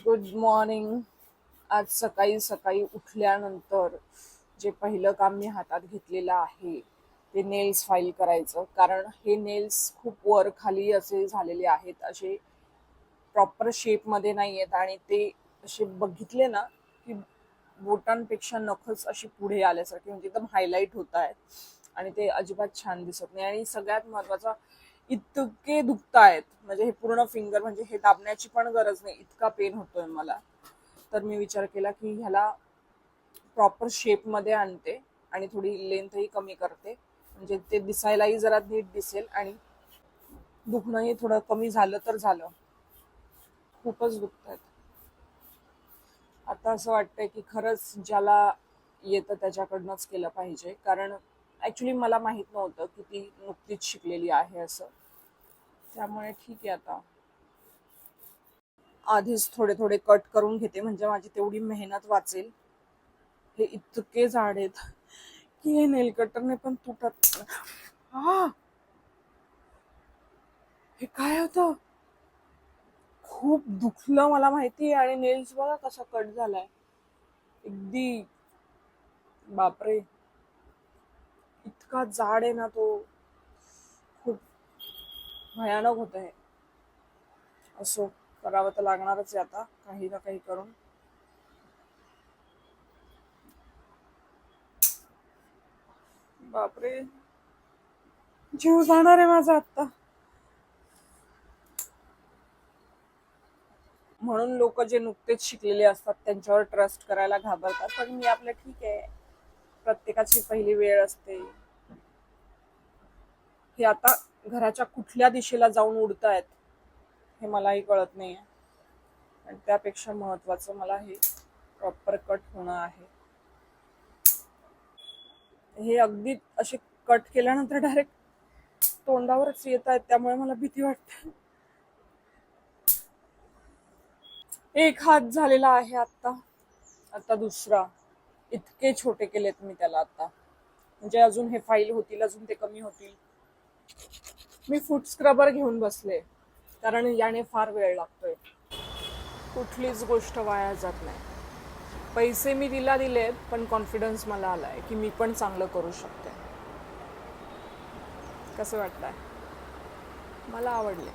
Good morning. आज सकाळी सकाळी उठल्यानंतर जे पहिलं काम मी हातात घेतलेलं आहे ते नेल्स फाईल करायचं. कारण हे नेल्स खूप वर खाली असे झालेले आहेत, असे प्रॉपर शेपमध्ये नाही आहेत आणि ते असे बघितले ना की बोटांपेक्षा नखच अशी पुढे आल्यासारखे, म्हणजे एकदम हायलाईट होत आहेत आणि ते अजिबात छान दिसत नाही. आणि सगळ्यात महत्वाचा, इतके दुखतायत, म्हणजे हे पूर्ण फिंगर, म्हणजे हे दाबण्याची पण गरज नाही, इतका पेन होतोय मला. तर मी विचार केला की ह्याला प्रॉपर शेपमध्ये आणते आणि थोडी लेंथही कमी करते, म्हणजे ते दिसायलाही जरा नीट दिसेल आणि दुखणंही थोडं कमी झालं तर झालं. खूपच दुखतायत. आता असं वाटतंय की खरंच ज्याला येतं त्याच्याकडनंच केलं पाहिजे, कारण ऍक्च्युली मला माहित नव्हतं की ती नुकतीच शिकलेली आहे असं. त्यामुळे ठीक आहे, आता आधीच थोडे थोडे कट करून घेते, म्हणजे माझी तेवढी मेहनत वाचेल. हे इतके जाड आहेत की हे नेल कटरने पण तुटत. हा, हे काय होतं? खूप दुखलं मला माहिती आहे. आणि नेल्स बघा कसा कट झालाय अगदी. बापरे, इतका जाड आहे ना तो, खूप भयानक होत आहे. असो, करावं तर लागणारच आहे आता, काही ना काही करून. बापरे, जीव जाणार आहे माझा आता. म्हणून लोक जे नुकतेच शिकलेले असतात त्यांच्यावर ट्रस्ट करायला घाबरतात, पण मी आपलं ठीक आहे, प्रत्येकाची पहिली वेळ असते. हे आता घराच्या कुठल्या दिशेला जाऊन उडतायत हे मलाही कळत नाहीये. आणि त्यापेक्षा महत्वाचं मला हे प्रॉपर कट होणं आहे. हे अगदी असे कट केल्यानंतर डायरेक्ट तोंडावरच येत आहेत, त्यामुळे मला भीती वाटते. एक हात झालेला आहे आता, आता दुसरा. इतके छोटे केलेत मी त्याला आता, म्हणजे अजून हे फाईल होतील, अजून ते कमी होतील. मी फूट स्क्रबर घेऊन बसले, कारण याने फार वेळ लागतोय. कुठलीच गोष्ट वाया जात नाही. पैसे मी तिला दिलेत, पण कॉन्फिडन्स मला आलाय की मी पण चांगलं करू शकते. कसं वाटतंय? मला आवडले.